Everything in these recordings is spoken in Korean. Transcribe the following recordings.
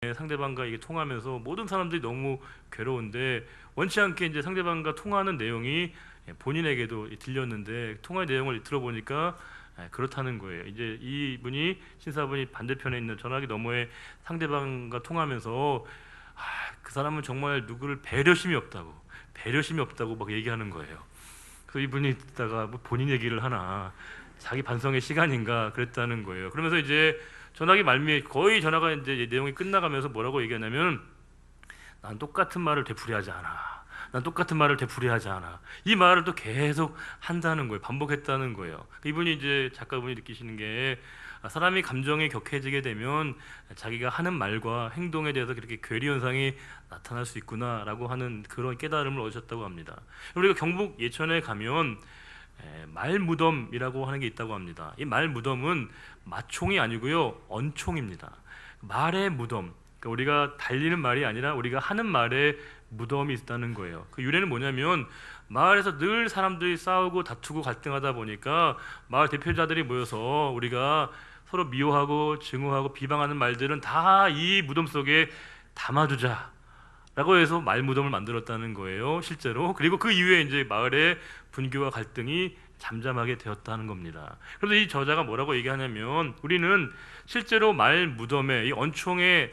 상대방과 이게 통하면서 모든 사람들이 너무 괴로운데 원치 않게 이제 상대방과 통하는 내용이 본인에게도 들렸는데 통화의 내용을 들어보니까 그렇다는 거예요. 이제 이분이 신사분이 반대편에 있는 전화기 너머에 상대방과 통하면서 그 사람은 정말 누구를 배려심이 없다고 막 얘기하는 거예요. 그래서 이분이 듣다가 뭐 본인 얘기를 하나 자기 반성의 시간인가 그랬다는 거예요. 그러면서 이제 전화기 말미에 거의 전화가 이제 내용이 끝나가면서 뭐라고 얘기하냐면 난 똑같은 말을 되풀이하지 않아. 난 똑같은 말을 되풀이하지 않아. 이 말을 또 계속 한다는 거예요. 반복했다는 거예요. 이분이 이제 작가분이 느끼시는 게 사람이 감정이 격해지게 되면 자기가 하는 말과 행동에 대해서 그렇게 괴리 현상이 나타날 수 있구나라고 하는 그런 깨달음을 얻으셨다고 합니다. 우리가 경북 예천에 가면 말무덤이라고 하는 게 있다고 합니다. 이 말무덤은 마총이 아니고요, 언총입니다. 말의 무덤. 그러니까 우리가 달리는 말이 아니라 우리가 하는 말에 무덤이 있다는 거예요. 그 유래는 뭐냐면 마을에서 늘 사람들이 싸우고 다투고 갈등하다 보니까 마을 대표자들이 모여서 우리가 서로 미워하고 증오하고 비방하는 말들은 다 이 무덤 속에 담아두자 라고 해서 말무덤을 만들었다는 거예요, 실제로. 그리고 그 이후에 이제 마을의 분교와 갈등이 잠잠하게 되었다는 겁니다. 그래서 이 저자가 뭐라고 얘기하냐면 우리는 실제로 말무덤에 이 언총에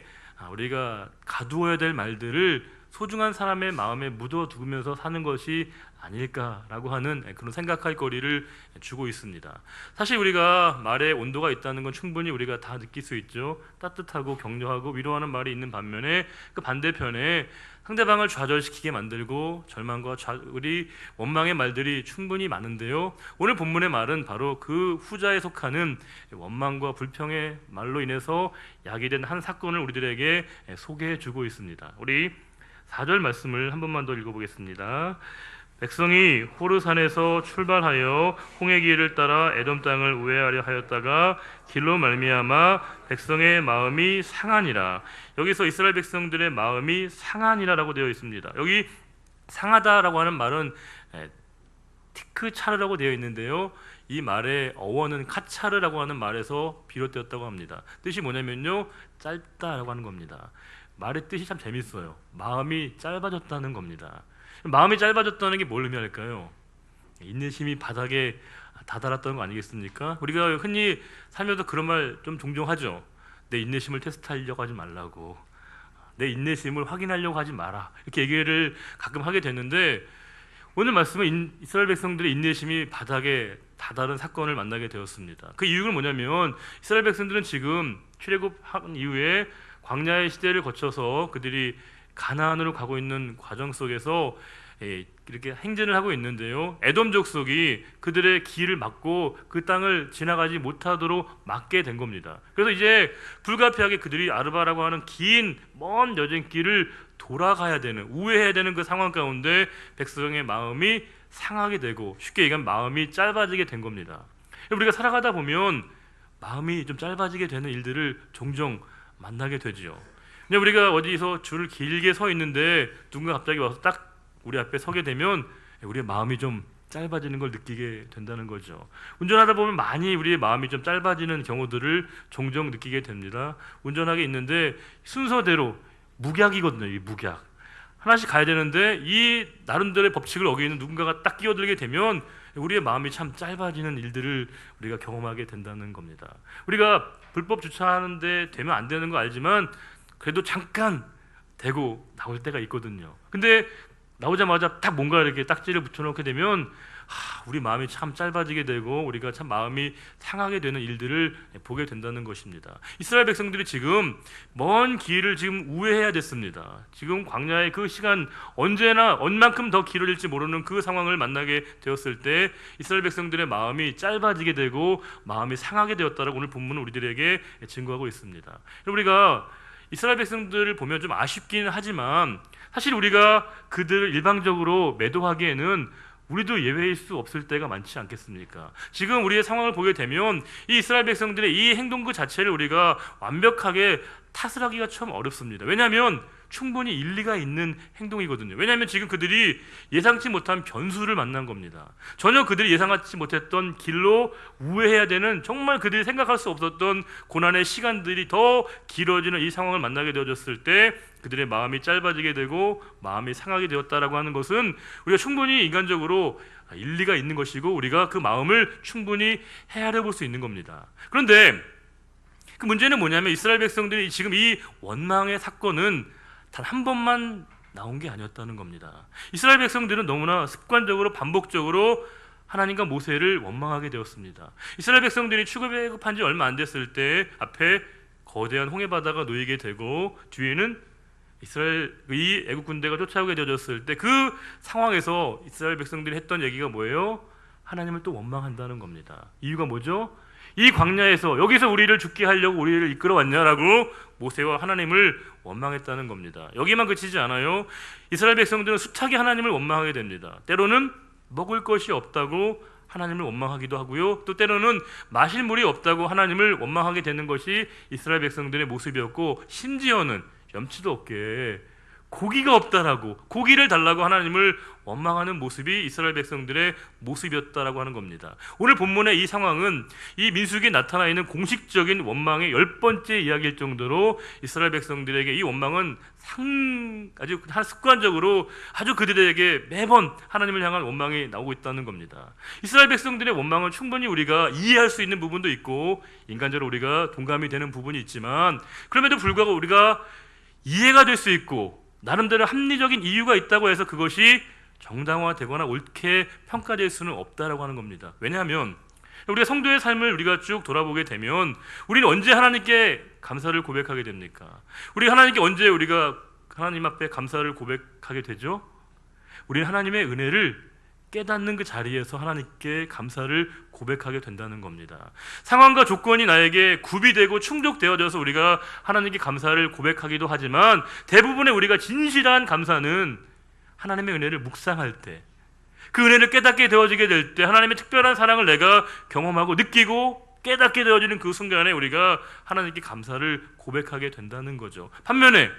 우리가 가두어야 될 말들을 소중한 사람의 마음에 묻어두면서 사는 것이 아닐까라고 하는 그런 생각할 거리를 주고 있습니다. 사실 우리가 말에 온도가 있다는 건 충분히 우리가 다 느낄 수 있죠. 따뜻하고 격려하고 위로하는 말이 있는 반면에 그 반대편에 상대방을 좌절시키게 만들고 절망과 우리 원망의 말들이 충분히 많은데요. 오늘 본문의 말은 바로 그 후자에 속하는 원망과 불평의 말로 인해서 야기된 한 사건을 우리들에게 소개해 주고 있습니다. 우리 4절 말씀을 한 번만 더 읽어보겠습니다. 백성이 호르산에서 출발하여 홍해 길을 따라 에돔 땅을 우회하려 하였다가 길로 말미암아 백성의 마음이 상하니라. 여기서 이스라엘 백성들의 마음이 상하니라라고 되어 있습니다. 여기 상하다라고 하는 말은 티크차르라고 되어 있는데요. 이 말의 어원은 카차르라고 하는 말에서 비롯되었다고 합니다. 뜻이 뭐냐면요, 짧다라고 하는 겁니다. 말의 뜻이 참 재밌어요. 마음이 짧아졌다는 겁니다. 마음이 짧아졌다는 게 뭘 의미할까요? 인내심이 바닥에 다다랐다는 거 아니겠습니까? 우리가 흔히 살면서 그런 말 좀 종종 하죠. 내 인내심을 테스트하려고 하지 말라고, 내 인내심을 확인하려고 하지 마라, 이렇게 얘기를 가끔 하게 되는데 오늘 말씀은 이스라엘 백성들의 인내심이 바닥에 다다른 사건을 만나게 되었습니다. 그 이유는 뭐냐면 이스라엘 백성들은 지금 출애굽한 이후에 광야의 시대를 거쳐서 그들이 가나안으로 가고 있는 과정 속에서 이렇게 행진을 하고 있는데요. 에돔 족속이 그들의 길을 막고 그 땅을 지나가지 못하도록 막게 된 겁니다. 그래서 이제 불가피하게 그들이 아르바라고 하는 긴 먼 여정길을 돌아가야 되는, 우회해야 되는 그 상황 가운데 백성의 마음이 상하게 되고 쉽게 얘기하면 마음이 짧아지게 된 겁니다. 우리가 살아가다 보면 마음이 좀 짧아지게 되는 일들을 종종 만나게 되지요. 그냥 우리가 어디서 줄을 길게 서 있는데 누군가 갑자기 와서 딱 우리 앞에 서게 되면 우리의 마음이 좀 짧아지는 걸 느끼게 된다는 거죠. 운전하다 보면 많이 우리의 마음이 좀 짧아지는 경우들을 종종 느끼게 됩니다. 운전하게 있는데 순서대로 묵약이거든요. 이 묵약 하나씩 가야 되는데 이 나름대로의 법칙을 어기는 누군가가 딱 끼어들게 되면 우리의 마음이 참 짧아지는 일들을 우리가 경험하게 된다는 겁니다. 우리가 불법 주차하는데 되면 안 되는 거 알지만 그래도 잠깐 대고 나올 때가 있거든요. 근데 나오자마자 딱 뭔가 이렇게 딱지를 붙여놓게 되면 우리 마음이 참 짧아지게 되고 우리가 참 마음이 상하게 되는 일들을 보게 된다는 것입니다. 이스라엘 백성들이 지금 먼 길을 지금 우회해야 됐습니다. 지금 광야의 그 시간 언제나 얼만큼 더 길어질지 모르는 그 상황을 만나게 되었을 때 이스라엘 백성들의 마음이 짧아지게 되고 마음이 상하게 되었다라고 오늘 본문은 우리들에게 증거하고 있습니다. 우리가 이스라엘 백성들을 보면 좀 아쉽긴 하지만 사실 우리가 그들을 일방적으로 매도하기에는 우리도 예외일 수 없을 때가 많지 않겠습니까? 지금 우리의 상황을 보게 되면 이 이스라엘 백성들의 이 행동 그 자체를 우리가 완벽하게 탓을 하기가 참 어렵습니다. 왜냐하면 충분히 일리가 있는 행동이거든요. 왜냐하면 지금 그들이 예상치 못한 변수를 만난 겁니다. 전혀 그들이 예상하지 못했던 길로 우회해야 되는, 정말 그들이 생각할 수 없었던 고난의 시간들이 더 길어지는 이 상황을 만나게 되어졌을 때 그들의 마음이 짧아지게 되고 마음이 상하게 되었다라고 하는 것은 우리가 충분히 인간적으로 일리가 있는 것이고 우리가 그 마음을 충분히 헤아려 볼 수 있는 겁니다. 그런데 그 문제는 뭐냐면 이스라엘 백성들이 지금 이 원망의 사건은 단 한 번만 나온 게 아니었다는 겁니다. 이스라엘 백성들은 너무나 습관적으로 반복적으로 하나님과 모세를 원망하게 되었습니다. 이스라엘 백성들이 출애굽한 지 얼마 안 됐을 때 앞에 거대한 홍해 바다가 놓이게 되고 뒤에는 이스라엘 이 애국 군대가 쫓아오게 되어졌을 때 그 상황에서 이스라엘 백성들이 했던 얘기가 뭐예요? 하나님을 또 원망한다는 겁니다. 이유가 뭐죠? 이 광야에서 여기서 우리를 죽게 하려고 우리를 이끌어 왔냐라고 모세와 하나님을 원망했다는 겁니다. 여기만 그치지 않아요. 이스라엘 백성들은 수차게 하나님을 원망하게 됩니다. 때로는 먹을 것이 없다고 하나님을 원망하기도 하고요. 또 때로는 마실 물이 없다고 하나님을 원망하게 되는 것이 이스라엘 백성들의 모습이었고, 심지어는 염치도 없게 고기가 없다라고, 고기를 달라고 하나님을 원망하는 모습이 이스라엘 백성들의 모습이었다라고 하는 겁니다. 오늘 본문의 이 상황은 이 민수기에 나타나 있는 공식적인 원망의 10번째 이야기일 정도로 이스라엘 백성들에게 이 원망은 아주 습관적으로 아주 그들에게 매번 하나님을 향한 원망이 나오고 있다는 겁니다. 이스라엘 백성들의 원망은 충분히 우리가 이해할 수 있는 부분도 있고 인간적으로 우리가 동감이 되는 부분이 있지만, 그럼에도 불구하고 우리가 이해가 될 수 있고 나름대로 합리적인 이유가 있다고 해서 그것이 정당화되거나 옳게 평가될 수는 없다라고 하는 겁니다. 왜냐하면 우리가 성도의 삶을 우리가 쭉 돌아보게 되면 우리는 언제 하나님께 감사를 고백하게 됩니까? 우리 하나님께 언제 우리가 하나님 앞에 감사를 고백하게 되죠? 우리는 하나님의 은혜를 깨닫는 그 자리에서 하나님께 감사를 고백하게 된다는 겁니다. 상황과 조건이 나에게 구비되고 충족되어져서 우리가 하나님께 감사를 고백하기도 하지만, 대부분의 우리가 진실한 감사는 하나님의 은혜를 묵상할 때, 그 은혜를 깨닫게 되어지게 될 때, 하나님의 특별한 사랑을 내가 경험하고 느끼고 깨닫게 되어지는 그 순간에 우리가 하나님께 감사를 고백하게 된다는 거죠. 반면에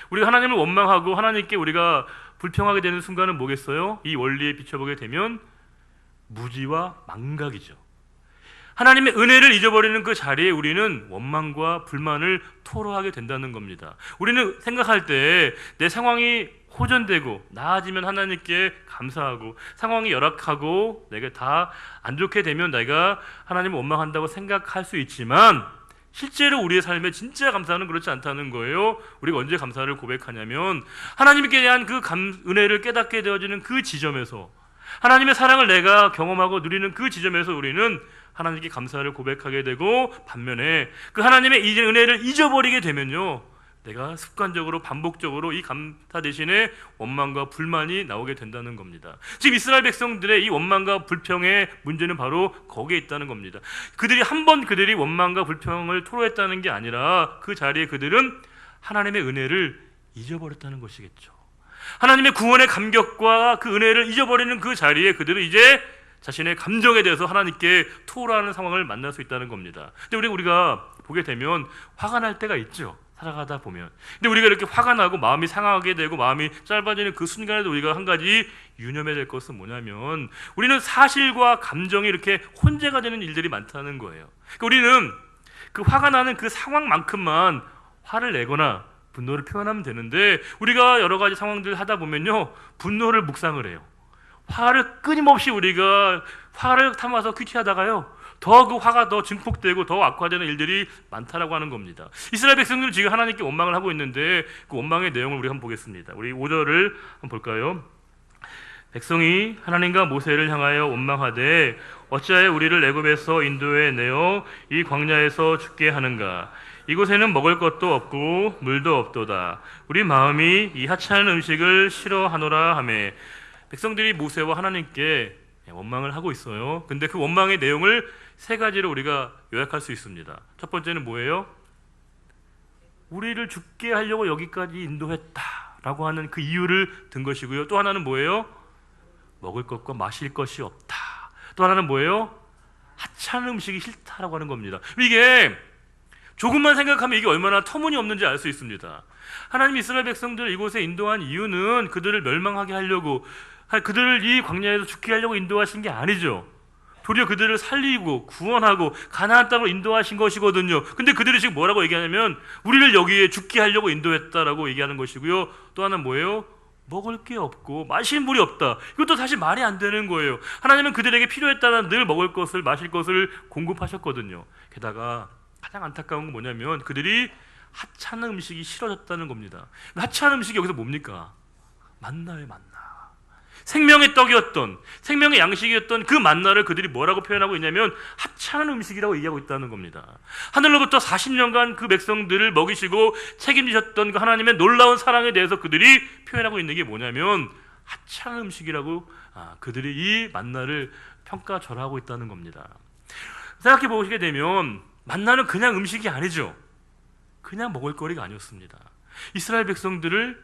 우리가 하나님을 원망하고 하나님께 우리가 불평하게 되는 순간은 뭐겠어요? 이 원리에 비춰보게 되면 무지와 망각이죠. 하나님의 은혜를 잊어버리는 그 자리에 우리는 원망과 불만을 토로하게 된다는 겁니다. 우리는 생각할 때 내 상황이 호전되고 나아지면 하나님께 감사하고, 상황이 열악하고 내가 다 안 좋게 되면 내가 하나님을 원망한다고 생각할 수 있지만, 실제로 우리의 삶에 진짜 감사는 그렇지 않다는 거예요. 우리가 언제 감사를 고백하냐면 하나님께 대한 그 은혜를 깨닫게 되어지는 그 지점에서, 하나님의 사랑을 내가 경험하고 누리는 그 지점에서 우리는 하나님께 감사를 고백하게 되고, 반면에 그 하나님의 이 은혜를 잊어버리게 되면요, 내가 습관적으로 반복적으로 이 감사 대신에 원망과 불만이 나오게 된다는 겁니다. 지금 이스라엘 백성들의 이 원망과 불평의 문제는 바로 거기에 있다는 겁니다. 그들이 원망과 불평을 토로했다는 게 아니라 그 자리에 그들은 하나님의 은혜를 잊어버렸다는 것이겠죠. 하나님의 구원의 감격과 그 은혜를 잊어버리는 그 자리에 그들은 이제 자신의 감정에 대해서 하나님께 토로하는 상황을 만날 수 있다는 겁니다. 근데 우리가 보게 되면 화가 날 때가 있죠. 살아가다 보면. 근데 우리가 이렇게 화가 나고 마음이 상하게 되고 마음이 짧아지는 그 순간에도 우리가 한 가지 유념해야 될 것은 뭐냐면, 우리는 사실과 감정이 이렇게 혼재가 되는 일들이 많다는 거예요. 그러니까 우리는 그 화가 나는 그 상황만큼만 화를 내거나 분노를 표현하면 되는데, 우리가 여러 가지 상황들을 하다 보면요, 분노를 묵상을 해요. 화를 끊임없이 우리가 화를 담아서 큐티하다가요, 더 그 화가 더 증폭되고 더 악화되는 일들이 많다라고 하는 겁니다. 이스라엘 백성들은 지금 하나님께 원망을 하고 있는데 그 원망의 내용을 우리 한번 보겠습니다. 우리 5절을 한번 볼까요? 백성이 하나님과 모세를 향하여 원망하되 어찌하여 우리를 애굽에서 인도해 내어 이 광야에서 죽게 하는가? 이곳에는 먹을 것도 없고 물도 없도다. 우리 마음이 이 하찮은 음식을 싫어하노라 하매. 백성들이 모세와 하나님께 원망을 하고 있어요. 근데 그 원망의 내용을 세 가지로 우리가 요약할 수 있습니다. 첫 번째는 뭐예요? 우리를 죽게 하려고 여기까지 인도했다라고 하는 그 이유를 든 것이고요. 또 하나는 뭐예요? 먹을 것과 마실 것이 없다. 또 하나는 뭐예요? 하찮은 음식이 싫다라고 하는 겁니다. 이게 조금만 생각하면 이게 얼마나 터무니없는지 알 수 있습니다. 하나님 이스라엘 백성들을 이곳에 인도한 이유는 그들을 멸망하게 하려고, 그들을 이 광야에서 죽게 하려고 인도하신 게 아니죠. 도리어 그들을 살리고 구원하고 가나안 땅으로 인도하신 것이거든요. 근데 그들이 지금 뭐라고 얘기하냐면 우리를 여기에 죽게 하려고 인도했다라고 얘기하는 것이고요. 또 하나는 뭐예요? 먹을 게 없고 마실 물이 없다. 이것도 사실 말이 안 되는 거예요. 하나님은 그들에게 필요에 따라 늘 먹을 것을, 마실 것을 공급하셨거든요. 게다가 가장 안타까운 건 뭐냐면 그들이 하찮은 음식이 싫어졌다는 겁니다. 하찮은 음식이 여기서 뭡니까? 만나예요, 만나. 생명의 떡이었던, 생명의 양식이었던 그 만나를 그들이 뭐라고 표현하고 있냐면 하찮은 음식이라고 얘기하고 있다는 겁니다. 하늘로부터 40년간 그 백성들을 먹이시고 책임지셨던 그 하나님의 놀라운 사랑에 대해서 그들이 표현하고 있는 게 뭐냐면 하찮은 음식이라고 그들이 이 만나를 평가절하하고 있다는 겁니다. 생각해 보시게 되면 만나는 그냥 음식이 아니죠. 그냥 먹을 거리가 아니었습니다. 이스라엘 백성들을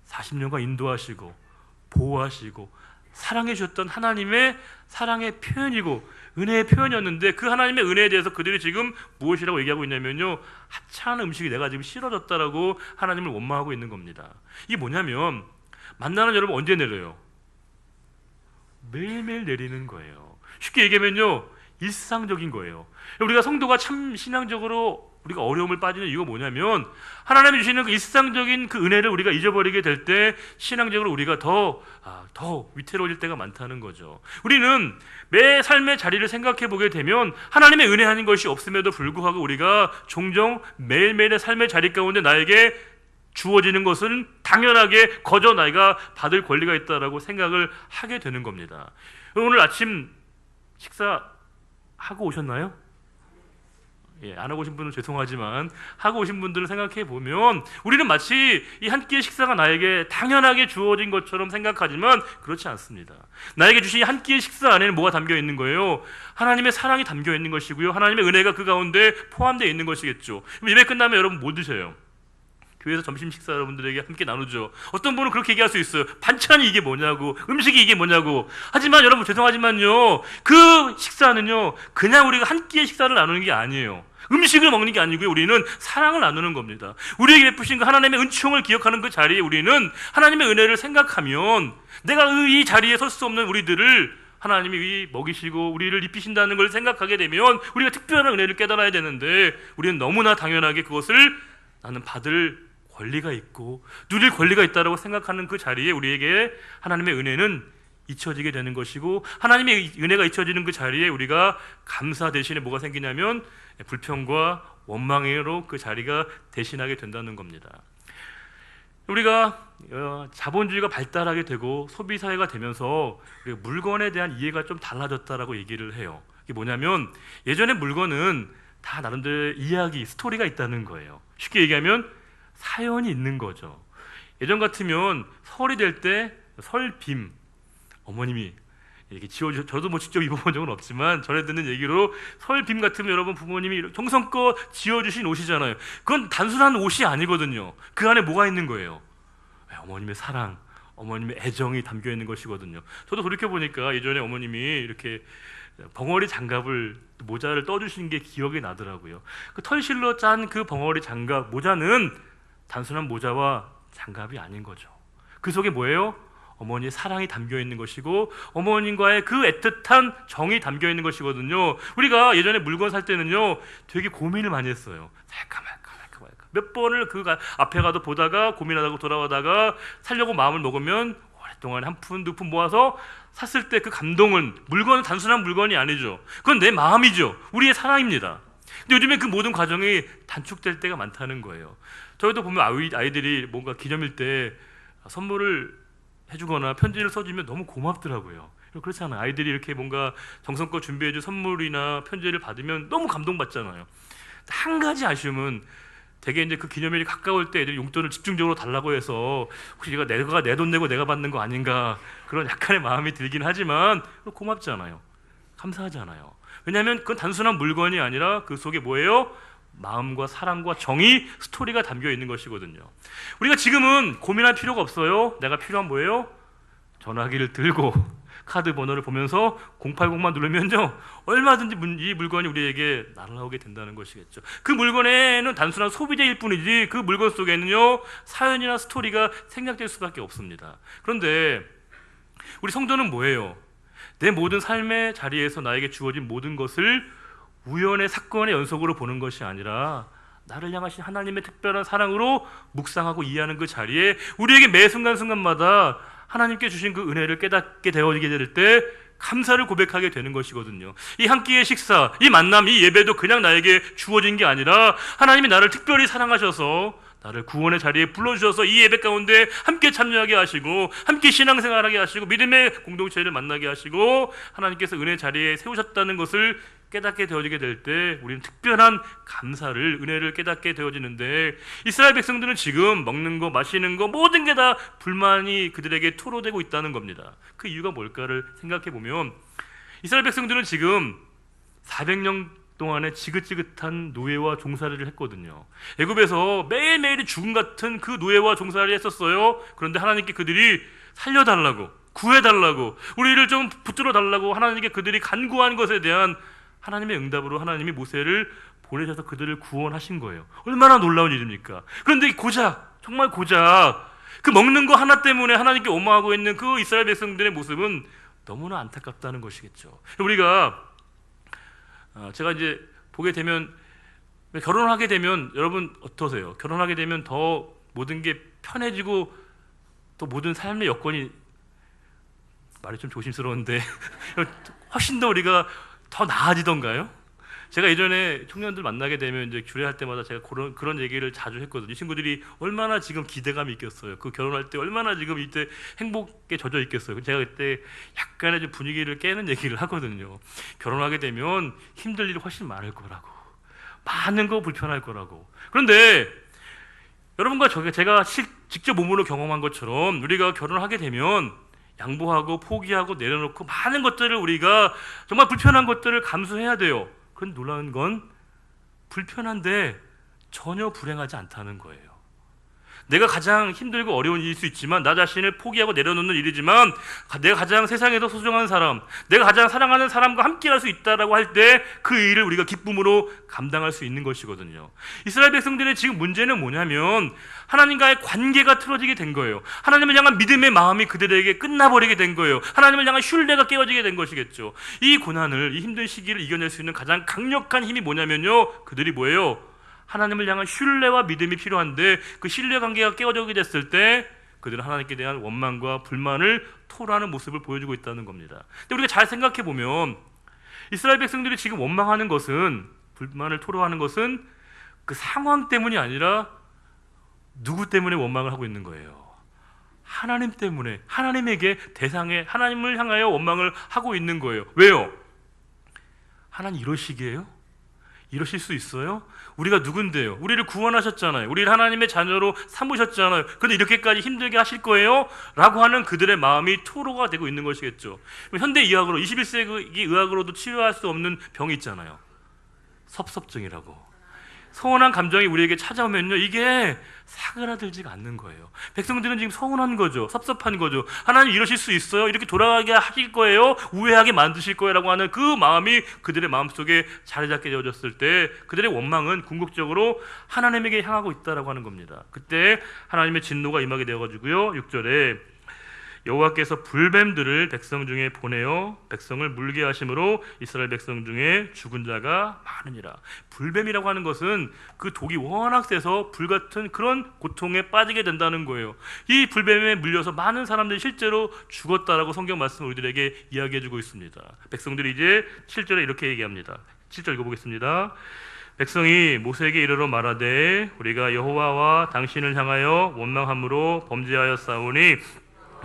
40년간 인도하시고 보호하시고 사랑해 주셨던 하나님의 사랑의 표현이고 은혜의 표현이었는데 그 하나님의 은혜에 대해서 그들이 지금 무엇이라고 얘기하고 있냐면요, 하찮은 음식이 내가 지금 싫어졌다라고 하나님을 원망하고 있는 겁니다. 이게 뭐냐면 만나는 여러분 언제 내려요? 매일매일 내리는 거예요. 쉽게 얘기하면요, 일상적인 거예요. 우리가 성도가 참 신앙적으로 우리가 어려움을 빠지는 이유가 뭐냐면 하나님이 주시는 그 일상적인 그 은혜를 우리가 잊어버리게 될 때 신앙적으로 우리가 더 위태로워질 때가 많다는 거죠. 우리는 매 삶의 자리를 생각해 보게 되면 하나님의 은혜 아닌 것이 없음에도 불구하고 우리가 종종 매일매일의 삶의 자리 가운데 나에게 주어지는 것은 당연하게 거저 나이가 받을 권리가 있다라고 생각을 하게 되는 겁니다. 오늘 아침 식사하고 오셨나요? 안 하고 오신 분은 죄송하지만 하고 오신 분들을 생각해 보면 우리는 마치 이 한 끼의 식사가 나에게 당연하게 주어진 것처럼 생각하지만 그렇지 않습니다. 나에게 주신 한 끼의 식사 안에는 뭐가 담겨 있는 거예요? 하나님의 사랑이 담겨 있는 것이고요, 하나님의 은혜가 그 가운데 포함되어 있는 것이겠죠. 예배 끝나면 여러분 뭐 드셔요? 교회에서 점심 식사 여러분들에게 함께 나누죠. 어떤 분은 그렇게 얘기할 수 있어요. 반찬이 이게 뭐냐고, 음식이 이게 뭐냐고. 하지만 여러분 죄송하지만요, 그 식사는요 그냥 우리가 한 끼의 식사를 나누는 게 아니에요. 음식을 먹는 게 아니고요, 우리는 사랑을 나누는 겁니다. 우리에게 베푸신 그 하나님의 은총을 기억하는 그 자리에 우리는 하나님의 은혜를 생각하면 내가 이 자리에 설 수 없는 우리들을 하나님이 먹이시고 우리를 입히신다는 걸 생각하게 되면 우리가 특별한 은혜를 깨달아야 되는데 우리는 너무나 당연하게 그것을 나는 받을 권리가 있고 누릴 권리가 있다고 생각하는 그 자리에 우리에게 하나님의 은혜는 잊혀지게 되는 것이고, 하나님의 은혜가 잊혀지는 그 자리에 우리가 감사 대신에 뭐가 생기냐면 불평과 원망으로 그 자리가 대신하게 된다는 겁니다. 우리가 자본주의가 발달하게 되고 소비사회가 되면서 물건에 대한 이해가 좀 달라졌다라고 얘기를 해요. 이게 뭐냐면 예전에 물건은 다 나름대로 이야기, 스토리가 있다는 거예요. 쉽게 얘기하면 사연이 있는 거죠. 예전 같으면 설이 될 때 설빔, 어머님이 이렇게 지어주, 저도 뭐 직접 입어본 적은 없지만 전해 듣는 얘기로 설빔 같으면 여러분 부모님이 정성껏 지어주신 옷이잖아요. 그건 단순한 옷이 아니거든요. 그 안에 뭐가 있는 거예요? 어머님의 사랑, 어머님의 애정이 담겨 있는 것이거든요. 저도 돌이켜보니까 예전에 어머님이 이렇게 벙어리 장갑을, 모자를 떠주신 게 기억이 나더라고요. 그 털실로 짠 그 벙어리 장갑, 모자는 단순한 모자와 장갑이 아닌 거죠. 그 속에 뭐예요? 어머니의 사랑이 담겨 있는 것이고 어머님과의 그 애틋한 정이 담겨 있는 것이거든요. 우리가 예전에 물건 살 때는요 되게 고민을 많이 했어요. 살까 말까 몇 번을 그 앞에 가도 보다가 고민하다가 돌아오다가 살려고 마음을 먹으면 오랫동안 한 푼, 두 푼 모아서 샀을 때 그 감동은, 물건은 단순한 물건이 아니죠. 그건 내 마음이죠. 우리의 사랑입니다. 근데 요즘에 그 모든 과정이 단축될 때가 많다는 거예요. 저희도 보면 아이들이 뭔가 기념일 때 선물을 해주거나 편지를 써주면 너무 고맙더라고요. 그렇잖아요. 아이들이 이렇게 뭔가 정성껏 준비해준 선물이나 편지를 받으면 너무 감동받잖아요. 한 가지 아쉬움은 되게 이제 그 기념일이 가까울 때 애들이 용돈을 집중적으로 달라고 해서 혹시 내가 내 돈 내고 내가 받는 거 아닌가 그런 약간의 마음이 들긴 하지만 고맙잖아요. 감사하잖아요. 왜냐하면 그건 단순한 물건이 아니라 그 속에 뭐예요? 마음과 사랑과 정이, 스토리가 담겨 있는 것이거든요. 우리가 지금은 고민할 필요가 없어요. 내가 필요한 뭐예요? 전화기를 들고 카드 번호를 보면서 080만 누르면요 얼마든지 이 물건이 우리에게 날아오게 된다는 것이겠죠. 그 물건에는 단순한 소비재일 뿐이지 그 물건 속에는요 사연이나 스토리가 생략될 수밖에 없습니다. 그런데 우리 성도는 뭐예요? 내 모든 삶의 자리에서 나에게 주어진 모든 것을 우연의 사건의 연속으로 보는 것이 아니라 나를 향하신 하나님의 특별한 사랑으로 묵상하고 이해하는 그 자리에 우리에게 매 순간순간마다 하나님께 주신 그 은혜를 깨닫게 되어지게 될 때 감사를 고백하게 되는 것이거든요. 이 한 끼의 식사, 이 만남, 이 예배도 그냥 나에게 주어진 게 아니라 하나님이 나를 특별히 사랑하셔서 나를 구원의 자리에 불러주셔서 이 예배 가운데 함께 참여하게 하시고 함께 신앙생활하게 하시고 믿음의 공동체를 만나게 하시고 하나님께서 은혜 자리에 세우셨다는 것을 깨닫게 되어지게 될 때 우리는 특별한 감사를, 은혜를 깨닫게 되어지는데 이스라엘 백성들은 지금 먹는 거, 마시는 거 모든 게 다 불만이 그들에게 토로되고 있다는 겁니다. 그 이유가 뭘까를 생각해 보면 이스라엘 백성들은 지금 400년 동안에 지긋지긋한 노예와 종살이를 했거든요. 애굽에서 매일매일이 죽음 같은 그 노예와 종살이를 했었어요. 그런데 하나님께 그들이 살려달라고, 구해달라고, 우리를 좀 붙들어 달라고 하나님께 그들이 간구한 것에 대한 하나님의 응답으로 하나님이 모세를 보내셔서 그들을 구원하신 거예요. 얼마나 놀라운 일입니까? 그런데 고작, 정말 고작 그 먹는 거 하나 때문에 하나님께 원망하고 있는 그 이스라엘 백성들의 모습은 너무나 안타깝다는 것이겠죠. 우리가 제가 이제 보게 되면 결혼을 하게 되면 여러분 어떠세요? 결혼하게 되면 더 모든 게 편해지고 또 모든 삶의 여건이 말이 좀 조심스러운데 훨씬 더 우리가 더 나아지던가요? 제가 예전에 청년들 만나게 되면 이제 주례할 때마다 제가 그런 얘기를 자주 했거든요. 이 친구들이 얼마나 지금 기대감이 있겠어요. 그 결혼할 때 얼마나 지금 이때 행복에 젖어 있겠어요. 제가 그때 약간의 좀 분위기를 깨는 얘기를 하거든요. 결혼하게 되면 힘들 일이 훨씬 많을 거라고, 많은 거 불편할 거라고. 그런데 여러분과 제가 직접 몸으로 경험한 것처럼 우리가 결혼하게 되면 양보하고 포기하고 내려놓고 많은 것들을 우리가 정말 불편한 것들을 감수해야 돼요. 그런데 놀라운 건 불편한데 전혀 불행하지 않다는 거예요. 내가 가장 힘들고 어려운 일일 수 있지만 나 자신을 포기하고 내려놓는 일이지만 내가 가장 세상에서 소중한 사람, 내가 가장 사랑하는 사람과 함께 할 수 있다라고 할 때 그 일을 우리가 기쁨으로 감당할 수 있는 것이거든요. 이스라엘 백성들의 지금 문제는 뭐냐면 하나님과의 관계가 틀어지게 된 거예요. 하나님을 향한 믿음의 마음이 그들에게 끝나버리게 된 거예요. 하나님을 향한 신뢰가 깨어지게 된 것이겠죠. 이 고난을, 이 힘든 시기를 이겨낼 수 있는 가장 강력한 힘이 뭐냐면요, 그들이 뭐예요? 하나님을 향한 신뢰와 믿음이 필요한데 그 신뢰 관계가 깨어지게 됐을 때 그들은 하나님께 대한 원망과 불만을 토로하는 모습을 보여주고 있다는 겁니다. 근데 우리가 잘 생각해 보면 이스라엘 백성들이 지금 원망하는 것은, 불만을 토로하는 것은 그 상황 때문이 아니라 누구 때문에 원망을 하고 있는 거예요? 하나님 때문에, 하나님에게 대상에 하나님을 향하여 원망을 하고 있는 거예요. 왜요? 하나님 이러시기에요? 이러실 수 있어요? 우리가 누군데요? 우리를 구원하셨잖아요. 우리를 하나님의 자녀로 삼으셨잖아요. 그런데 이렇게까지 힘들게 하실 거예요? 라고 하는 그들의 마음이 토로가 되고 있는 것이겠죠. 현대 의학으로, 21세기 의학으로도 치료할 수 없는 병이 있잖아요. 섭섭증이라고. 서운한 감정이 우리에게 찾아오면요, 이게 사그라들지가 않는 거예요. 백성들은 지금 서운한 거죠. 섭섭한 거죠. 하나님 이러실 수 있어요? 이렇게 돌아가게 하실 거예요? 우회하게 만드실 거예요? 라고 하는 그 마음이 그들의 마음속에 자리 잡게 되어졌을 때 그들의 원망은 궁극적으로 하나님에게 향하고 있다라고 하는 겁니다. 그때 하나님의 진노가 임하게 되어가지고요, 6절에 여호와께서 불뱀들을 백성 중에 보내어 백성을 물게 하심으로 이스라엘 백성 중에 죽은 자가 많으니라. 불뱀이라고 하는 것은 그 독이 워낙 세서 불같은 그런 고통에 빠지게 된다는 거예요. 이 불뱀에 물려서 많은 사람들이 실제로 죽었다라고 성경 말씀을 우리들에게 이야기해주고 있습니다. 백성들이 이제 7절에 이렇게 얘기합니다. 7절 읽어보겠습니다. 백성이 모세에게 이르러 말하되 우리가 여호와와 당신을 향하여 원망함으로 범죄하였사오니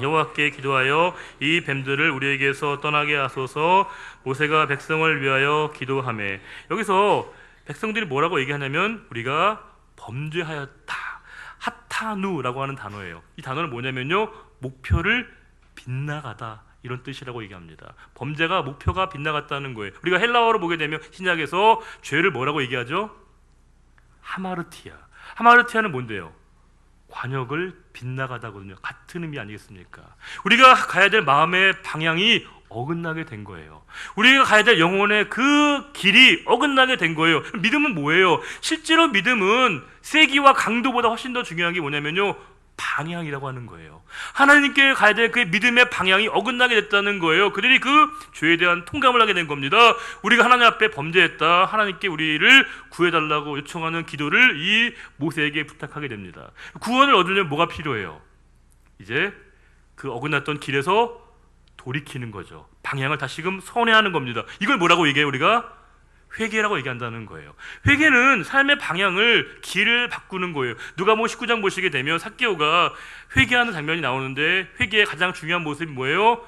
여호와께 기도하여 이 뱀들을 우리에게서 떠나게 하소서. 모세가 백성을 위하여 기도하매, 여기서 백성들이 뭐라고 얘기하냐면 우리가 범죄하였다, 하타누라고 하는 단어예요. 이 단어는 뭐냐면요, 목표를 빗나가다, 이런 뜻이라고 얘기합니다. 범죄가 목표가 빗나갔다는 거예요. 우리가 헬라어로 보게 되면 신약에서 죄를 뭐라고 얘기하죠? 하마르티아. 하마르티아는 뭔데요? 관역을 빗나가다거든요. 같은 의미 아니겠습니까? 우리가 가야 될 마음의 방향이 어긋나게 된 거예요. 우리가 가야 될 영혼의 그 길이 어긋나게 된 거예요. 믿음은 뭐예요? 실제로 믿음은 세기와 강도보다 훨씬 더 중요한 게 뭐냐면요, 방향이라고 하는 거예요. 하나님께 가야 될 그 믿음의 방향이 어긋나게 됐다는 거예요. 그들이 그 죄에 대한 통감을 하게 된 겁니다. 우리가 하나님 앞에 범죄했다, 하나님께 우리를 구해달라고 요청하는 기도를 이 모세에게 부탁하게 됩니다. 구원을 얻으려면 뭐가 필요해요? 이제 그 어긋났던 길에서 돌이키는 거죠. 방향을 다시금 선회하는 겁니다. 이걸 뭐라고 얘기해요? 우리가 회개라고 얘기한다는 거예요. 회개는 삶의 방향을, 길을 바꾸는 거예요. 누가복음 19장 보시게 되면 삭개오가 회개하는 장면이 나오는데, 회개의 가장 중요한 모습이 뭐예요?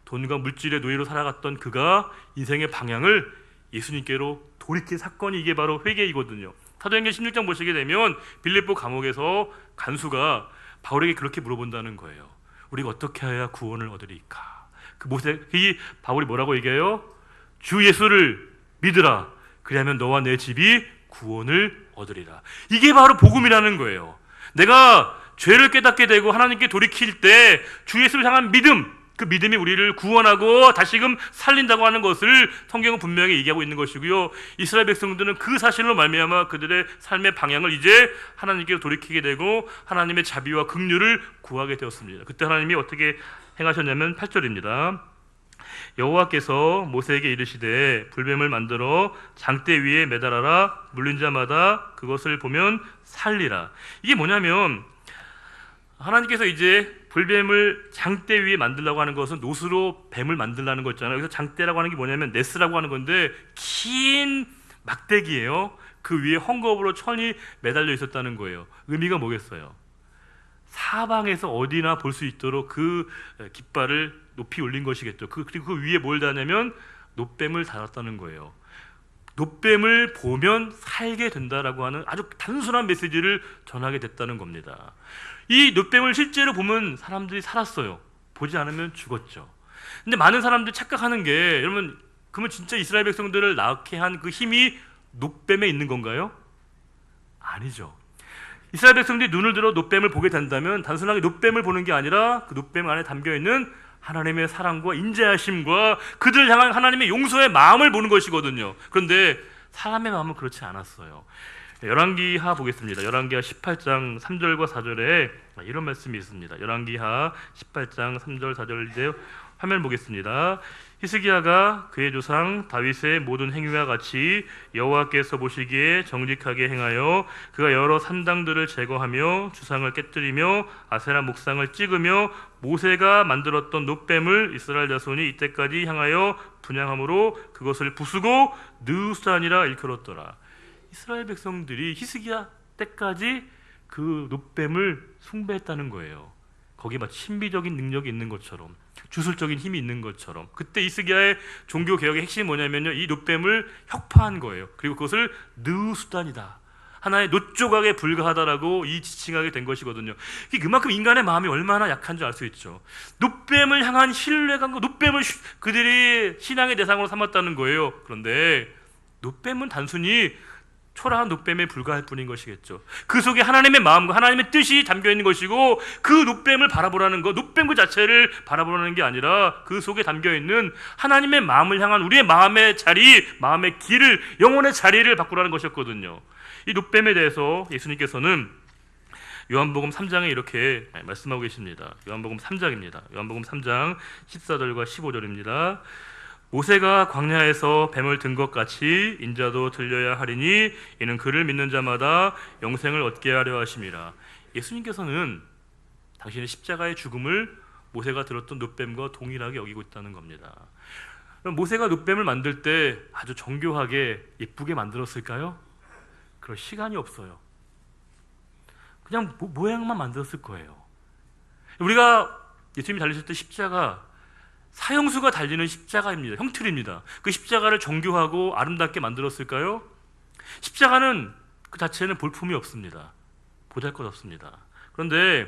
돈과 물질의 노예로 살아갔던 그가 인생의 방향을 예수님께로 돌이킨 사건이, 이게 바로 회개이거든요. 사도행전 16장 보시게 되면 빌립보 감옥에서 간수가 바울에게 그렇게 물어본다는 거예요. 우리가 어떻게 해야 구원을 얻으리까? 그 이 바울이 뭐라고 얘기해요? 주 예수를 믿으라. 그리하면 너와 내 집이 구원을 얻으리라. 이게 바로 복음이라는 거예요. 내가 죄를 깨닫게 되고 하나님께 돌이킬 때 주 예수를 향한 믿음, 그 믿음이 우리를 구원하고 다시금 살린다고 하는 것을 성경은 분명히 얘기하고 있는 것이고요. 이스라엘 백성들은 그 사실로 말미암아 그들의 삶의 방향을 이제 하나님께 돌이키게 되고 하나님의 자비와 긍휼을 구하게 되었습니다. 그때 하나님이 어떻게 행하셨냐면 8절입니다. 여호와께서 모세에게 이르시되 불뱀을 만들어 장대 위에 매달아라. 물린 자마다 그것을 보면 살리라. 이게 뭐냐면 하나님께서 이제 불뱀을 장대 위에 만들려고 하는 것은 노스로 뱀을 만들라는 거 있잖아요. 그래서 장대라고 하는 게 뭐냐면 네스라고 하는 건데 긴 막대기예요. 그 위에 헝겊으로 천이 매달려 있었다는 거예요. 의미가 뭐겠어요? 사방에서 어디나 볼 수 있도록 그 깃발을 높이 올린 것이겠죠. 그리고 그 위에 뭘 다냐면 놋뱀을 달았다는 거예요. 놋뱀을 보면 살게 된다라고 하는 아주 단순한 메시지를 전하게 됐다는 겁니다. 이 놋뱀을 실제로 보면 사람들이 살았어요. 보지 않으면 죽었죠. 근데 많은 사람들이 착각하는 게, 여러분, 그러면 진짜 이스라엘 백성들을 낳게 한 그 힘이 놋뱀에 있는 건가요? 아니죠. 이스라엘 백성들이 눈을 들어 놋뱀을 보게 된다면 단순하게 놋뱀을 보는 게 아니라 그 놋뱀 안에 담겨있는 하나님의 사랑과 인자하심과 그들을 향한 하나님의 용서의 마음을 보는 것이거든요. 그런데 사람의 마음은 그렇지 않았어요. 열왕기하 보겠습니다. 열왕기하 18장 3절과 4절에 이런 말씀이 있습니다. 열왕기하 18장 3절 4절 이제 화면 보겠습니다. 히스기야가 그의 조상 다윗의 모든 행위와 같이 여호와께서 보시기에 정직하게 행하여 그가 여러 산당들을 제거하며 주상을 깨뜨리며 아세라 목상을 찍으며 모세가 만들었던 놋뱀을 이스라엘 자손이 이때까지 향하여 분향함으로 그것을 부수고 느우스탄이라 일컬었더라. 이스라엘 백성들이 히스기야 때까지 그 놋뱀을 숭배했다는 거예요. 거기에 마치 신비적인 능력이 있는 것처럼, 주술적인 힘이 있는 것처럼. 그때 히스기야의 종교 개혁의 핵심이 뭐냐면요, 이 놋뱀을 혁파한 거예요. 그리고 그것을 느우스탄이다, 하나의 놋조각에 불과하다라고 이 지칭하게 된 것이거든요. 그만큼 인간의 마음이 얼마나 약한 줄 알 수 있죠. 놋뱀을 향한 신뢰감과 놋뱀을 그들이 신앙의 대상으로 삼았다는 거예요. 그런데 놋뱀은 단순히 초라한 놋뱀에 불과할 뿐인 것이겠죠. 그 속에 하나님의 마음과 하나님의 뜻이 담겨있는 것이고, 그 놋뱀을 바라보라는 것, 놋뱀 그 자체를 바라보라는 게 아니라 그 속에 담겨있는 하나님의 마음을 향한 우리의 마음의 자리, 마음의 길을, 영혼의 자리를 바꾸라는 것이었거든요. 이 놋뱀에 대해서 예수님께서는 요한복음 3장에 이렇게 말씀하고 계십니다. 요한복음 3장입니다. 요한복음 3장 14절과 15절입니다. 모세가 광야에서 뱀을 든 것 같이 인자도 들려야 하리니 이는 그를 믿는 자마다 영생을 얻게 하려 하심이라. 예수님께서는 당신의 십자가의 죽음을 모세가 들었던 놋뱀과 동일하게 여기고 있다는 겁니다. 모세가 놋뱀을 만들 때 아주 정교하게 예쁘게 만들었을까요? 그럴 시간이 없어요. 그냥 모양만 만들었을 거예요. 우리가 예수님이 달리셨던 십자가, 사형수가 달리는 십자가입니다. 형틀입니다. 그 십자가를 정교하고 아름답게 만들었을까요? 십자가는 그 자체는 볼품이 없습니다. 보잘것없습니다. 그런데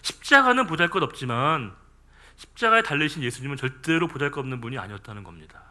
십자가는 보잘것없지만 십자가에 달리신 예수님은 절대로 보잘것없는 분이 아니었다는 겁니다.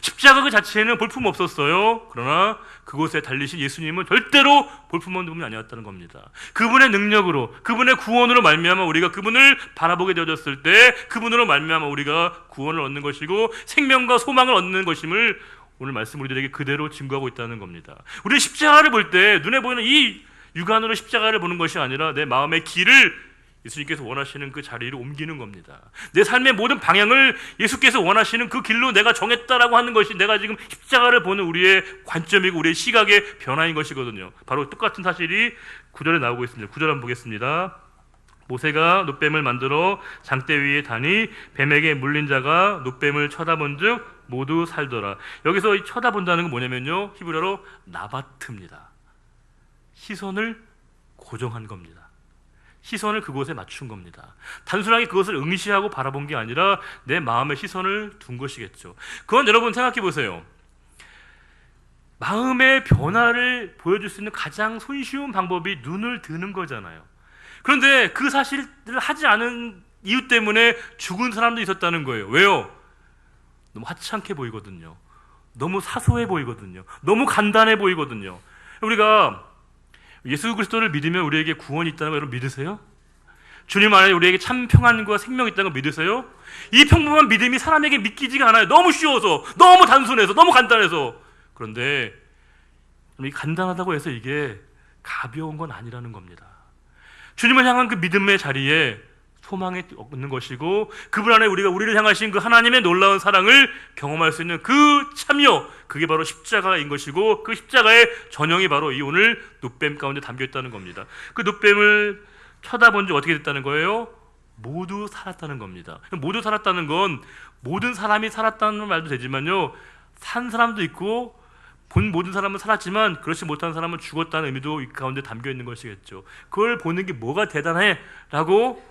십자가 그 자체에는 볼품 없었어요. 그러나 그곳에 달리신 예수님은 절대로 볼품 없는 분이 아니었다는 겁니다. 그분의 능력으로, 그분의 구원으로 말미암아 우리가 그분을 바라보게 되어졌을 때 그분으로 말미암아 우리가 구원을 얻는 것이고 생명과 소망을 얻는 것임을 오늘 말씀 우리들에게 그대로 증거하고 있다는 겁니다. 우리 십자가를 볼 때 눈에 보이는 이 육안으로 십자가를 보는 것이 아니라 내 마음의 길을 예수님께서 원하시는 그 자리로 옮기는 겁니다. 내 삶의 모든 방향을 예수께서 원하시는 그 길로 내가 정했다라고 하는 것이 내가 지금 십자가를 보는 우리의 관점이고 우리의 시각의 변화인 것이거든요. 바로 똑같은 사실이 9절에 나오고 있습니다. 9절 한번 보겠습니다. 모세가 놋뱀을 만들어 장대 위에 다니 뱀에게 물린 자가 놋뱀을 쳐다본 즉 모두 살더라. 여기서 이 쳐다본다는 건 뭐냐면요, 히브리어로 나바트입니다. 시선을 고정한 겁니다. 시선을 그곳에 맞춘 겁니다. 단순하게 그것을 응시하고 바라본 게 아니라 내 마음의 시선을 둔 것이겠죠. 그건 여러분 생각해 보세요. 마음의 변화를 보여줄 수 있는 가장 손쉬운 방법이 눈을 드는 거잖아요. 그런데 그 사실을 하지 않은 이유 때문에 죽은 사람도 있었다는 거예요. 왜요? 너무 하찮게 보이거든요. 너무 사소해 보이거든요. 너무 간단해 보이거든요. 우리가 예수 그리스도를 믿으면 우리에게 구원이 있다는 거 여러분 믿으세요? 주님 안에 우리에게 참 평안과 생명이 있다는 거 믿으세요? 이 평범한 믿음이 사람에게 믿기지가 않아요. 너무 쉬워서, 너무 단순해서, 너무 간단해서. 그런데 이 간단하다고 해서 이게 가벼운 건 아니라는 겁니다. 주님을 향한 그 믿음의 자리에 소망이 없는 것이고 그분 안에 우리가 우리를 향하신 그 하나님의 놀라운 사랑을 경험할 수 있는 그 참여, 그게 바로 십자가인 것이고 그 십자가의 전형이 바로 이 오늘 놋뱀 가운데 담겨 있다는 겁니다. 그 놋뱀을 쳐다본 지 어떻게 됐다는 거예요? 모두 살았다는 겁니다. 모두 살았다는 건 모든 사람이 살았다는 말도 되지만요, 산 사람도 있고 본 모든 사람은 살았지만 그렇지 못한 사람은 죽었다는 의미도 이 가운데 담겨 있는 것이겠죠. 그걸 보는 게 뭐가 대단해 라고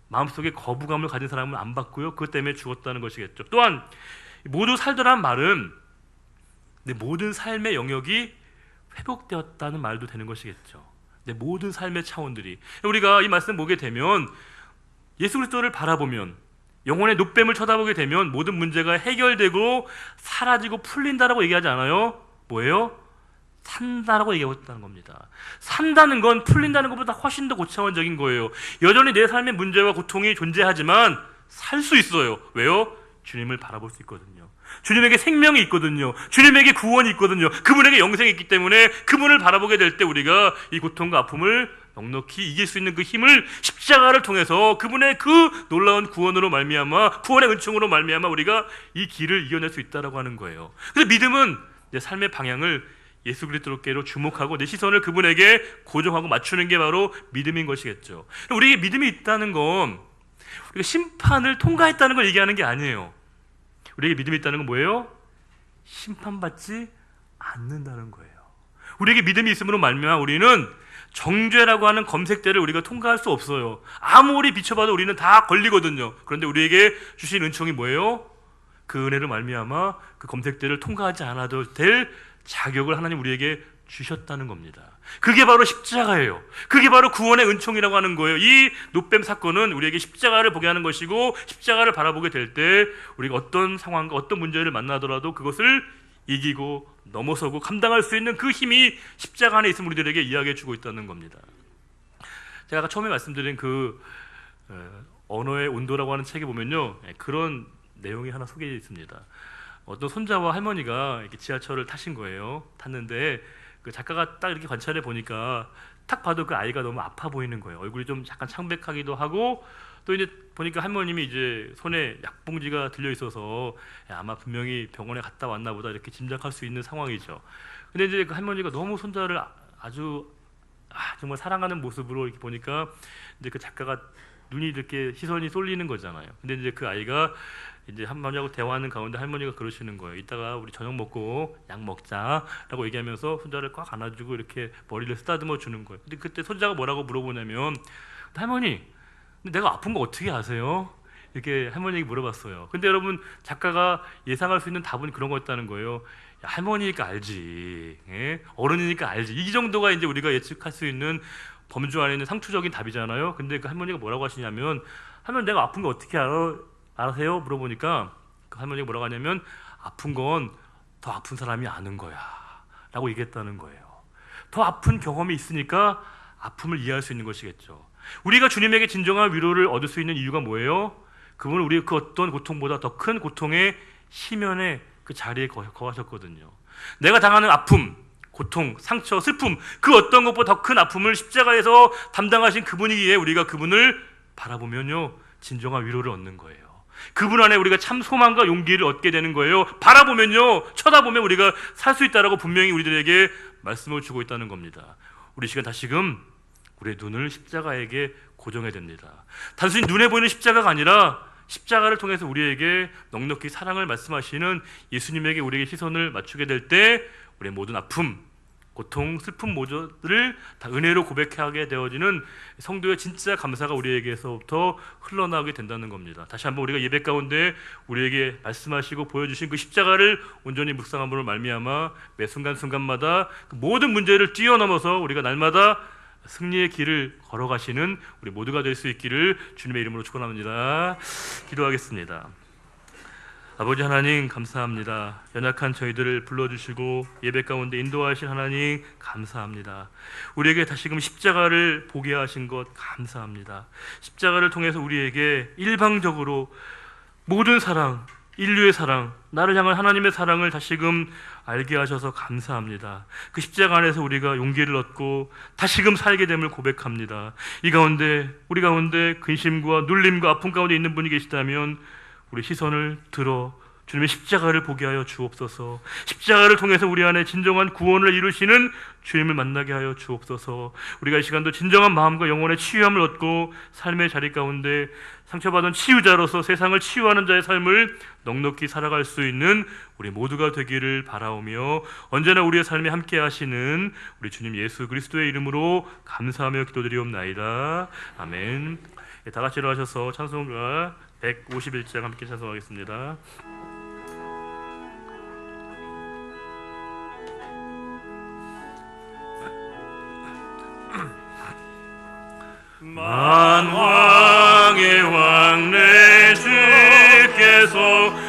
마음속에 거부감을 가진 사람은 안 받고요, 그것 때문에 죽었다는 것이겠죠. 또한 모두 살더란 말은 내 모든 삶의 영역이 회복되었다는 말도 되는 것이겠죠. 내 모든 삶의 차원들이, 우리가 이 말씀 보게 되면 예수 그리스도를 바라보면 영혼의 놋뱀을 쳐다보게 되면 모든 문제가 해결되고 사라지고 풀린다라고 얘기하지 않아요? 뭐예요? 산다라고 얘기하고 있다는 겁니다. 산다는 건 풀린다는 것보다 훨씬 더 고차원적인 거예요. 여전히 내 삶의 문제와 고통이 존재하지만 살 수 있어요. 왜요? 주님을 바라볼 수 있거든요. 주님에게 생명이 있거든요. 주님에게 구원이 있거든요. 그분에게 영생이 있기 때문에 그분을 바라보게 될 때 우리가 이 고통과 아픔을 넉넉히 이길 수 있는 그 힘을 십자가를 통해서 그분의 그 놀라운 구원으로 말미암아, 구원의 은총으로 말미암아 우리가 이 길을 이겨낼 수 있다라고 하는 거예요. 그래서 믿음은 내 삶의 방향을 예수 그리스도께로 주목하고 내 시선을 그분에게 고정하고 맞추는 게 바로 믿음인 것이겠죠. 우리에게 믿음이 있다는 건 우리가 심판을 통과했다는 걸 얘기하는 게 아니에요. 우리에게 믿음이 있다는 건 뭐예요? 심판받지 않는다는 거예요. 우리에게 믿음이 있음으로 말미암아 우리는 정죄라고 하는 검색대를 우리가 통과할 수 없어요. 아무리 비춰봐도 우리는 다 걸리거든요. 그런데 우리에게 주신 은총이 뭐예요? 그 은혜로 말미암아 그 검색대를 통과하지 않아도 될 자격을 하나님 우리에게 주셨다는 겁니다. 그게 바로 십자가예요. 그게 바로 구원의 은총이라고 하는 거예요. 이 놋뱀 사건은 우리에게 십자가를 보게 하는 것이고 십자가를 바라보게 될 때 우리가 어떤 상황과 어떤 문제를 만나더라도 그것을 이기고 넘어서고 감당할 수 있는 그 힘이 십자가 안에 있으면 우리들에게 이야기해 주고 있다는 겁니다. 제가 아까 처음에 말씀드린 그 언어의 온도라고 하는 책에 보면요, 그런 내용이 하나 소개되어 있습니다. 어떤 손자와 할머니가 이렇게 지하철을 타신 거예요. 탔는데 그 작가가 딱 이렇게 관찰해 보니까 딱 봐도 그 아이가 너무 아파 보이는 거예요. 얼굴이 좀 약간 창백하기도 하고 또 이제 보니까 할머님이 이제 손에 약봉지가 들려 있어서 아마 분명히 병원에 갔다 왔나 보다 이렇게 짐작할 수 있는 상황이죠. 근데 이제 그 할머니가 너무 손자를 아주 정말 사랑하는 모습으로 이렇게 보니까 이제 그 작가가 눈이 이렇게 시선이 쏠리는 거잖아요. 근데 이제 그 아이가 이제 할머니하고 대화하는 가운데 할머니가 그러시는 거예요. 이따가 우리 저녁 먹고 약 먹자라고 얘기하면서 손자를 꽉 안아주고 이렇게 머리를 쓰다듬어 주는 거예요. 근데 그때 손자가 뭐라고 물어보냐면, 할머니, 내가 아픈 거 어떻게 아세요? 이렇게 할머니에게 물어봤어요. 근데 여러분, 작가가 예상할 수 있는 답은 그런 거였다는 거예요. 야, 할머니니까 알지, 어른이니까 알지. 이 정도가 이제 우리가 예측할 수 있는 범주 안에 있는 상투적인 답이잖아요. 근데 그 할머니가 뭐라고 하시냐면, 할머니 내가 아픈 거 어떻게 아세요? 물어보니까 그 할머니가 뭐라고 하냐면, 아픈 건 더 아픈 사람이 아는 거야 라고 얘기했다는 거예요. 더 아픈 경험이 있으니까 아픔을 이해할 수 있는 것이겠죠. 우리가 주님에게 진정한 위로를 얻을 수 있는 이유가 뭐예요? 그분은 우리의 그 어떤 고통보다 더 큰 고통의 시면에 그 자리에 거하셨거든요. 내가 당하는 아픔, 고통, 상처, 슬픔, 그 어떤 것보다 더 큰 아픔을 십자가에서 담당하신 그분이기에 우리가 그분을 바라보면요 진정한 위로를 얻는 거예요. 그분 안에 우리가 참 소망과 용기를 얻게 되는 거예요. 바라보면요, 쳐다보면 우리가 살 수 있다라고 분명히 우리들에게 말씀을 주고 있다는 겁니다. 우리 시간 다시금 우리의 눈을 십자가에게 고정해야 됩니다. 단순히 눈에 보이는 십자가가 아니라 십자가를 통해서 우리에게 넉넉히 사랑을 말씀하시는 예수님에게 우리에게 시선을 맞추게 될 때 우리의 모든 아픔, 고통, 슬픔 모두를 다 은혜로 고백하게 되어지는 성도의 진짜 감사가 우리에게서부터 흘러나오게 된다는 겁니다. 다시 한번 우리가 예배 가운데 우리에게 말씀하시고 보여주신 그 십자가를 온전히 묵상함으로 말미암아 매 순간순간마다 그 모든 문제를 뛰어넘어서 우리가 날마다 승리의 길을 걸어가시는 우리 모두가 될 수 있기를 주님의 이름으로 축원합니다. 기도하겠습니다. 아버지 하나님 감사합니다. 연약한 저희들을 불러주시고 예배 가운데 인도하신 하나님 감사합니다. 우리에게 다시금 십자가를 보게 하신 것 감사합니다. 십자가를 통해서 우리에게 일방적으로 모든 사랑, 인류의 사랑, 나를 향한 하나님의 사랑을 다시금 알게 하셔서 감사합니다. 그 십자가 안에서 우리가 용기를 얻고 다시금 살게 됨을 고백합니다. 이 가운데 우리 가운데 근심과 눌림과 아픔 가운데 있는 분이 계시다면 우리 시선을 들어 주님의 십자가를 보게 하여 주옵소서. 십자가를 통해서 우리 안에 진정한 구원을 이루시는 주님을 만나게 하여 주옵소서. 우리가 이 시간도 진정한 마음과 영혼의 치유함을 얻고 삶의 자리 가운데 상처받은 치유자로서 세상을 치유하는 자의 삶을 넉넉히 살아갈 수 있는 우리 모두가 되기를 바라오며 언제나 우리의 삶에 함께 하시는 우리 주님 예수 그리스도의 이름으로 감사하며 기도드리옵나이다. 아멘. 다 같이 일어나셔서 찬송가 151장 함께 찬송하겠습니다. 만왕의 왕 내 주께서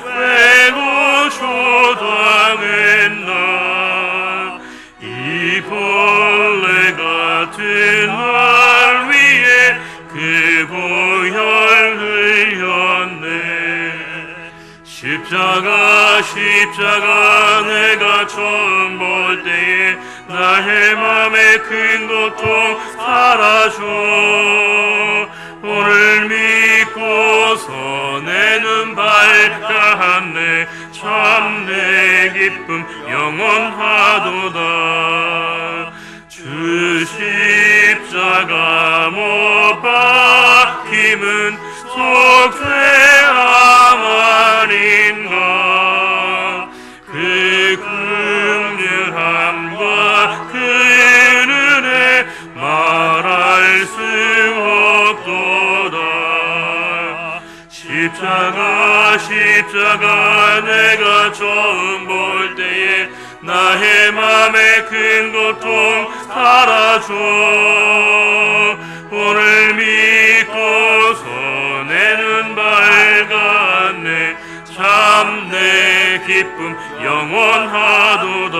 외고 초당했나 이 벌레 같은 날 위에 그 보혈 흘렸네. 십자가 내가 처음 볼 때에 나의 맘에 큰 고통 사라져. 오늘 믿고서 내 눈 밝았네. 참 내 기쁨 영원하도다. 주 십자가 못 박힘은 속죄함 아닌가. 그 긍휼함과 그 은혜 말할 수 없도다. 십자가 내가 처음 볼 때에 나의 맘에 큰 고통 사라져. 오늘 믿고서 내 눈 밝았네. 참 내 기쁨 영원하도다.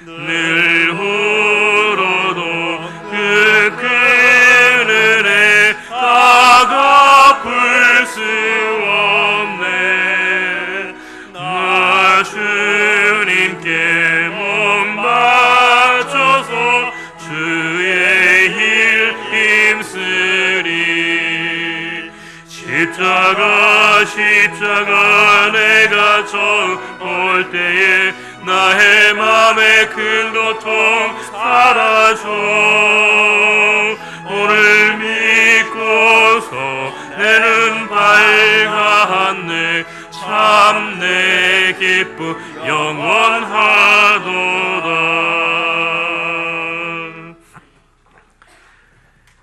늘 울어도 그 큰 은혜 다 갚을 수 없네. 나 주님께 몸 바쳐서 주의 일 힘쓰리. 십자가 내가 처음 볼 때에 나의 맘에 큰 고통 사라져. 오늘 믿고서 내 눈 밝았네. 참 내 기쁨 영원하도다.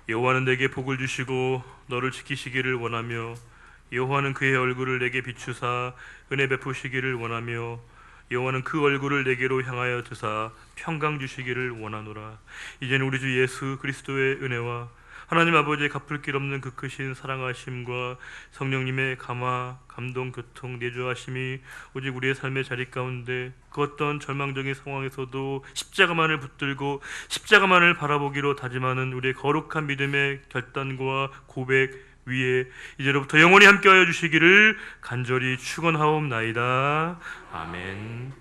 여호와는 내게 복을 주시고 너를 지키시기를 원하며 여호와는 그의 얼굴을 내게 비추사 은혜 베푸시기를 원하며 여호와는 그 얼굴을 내게로 향하여 드사 평강 주시기를 원하노라. 이제는 우리 주 예수 그리스도의 은혜와 하나님 아버지의 갚을 길 없는 그 크신 사랑하심과 성령님의 감화, 감동, 교통, 내주하심이 오직 우리의 삶의 자리 가운데 그 어떤 절망적인 상황에서도 십자가만을 붙들고 십자가만을 바라보기로 다짐하는 우리의 거룩한 믿음의 결단과 고백 위에 이제로부터 영원히 함께하여 주시기를 간절히 축원하옵나이다. 아멘.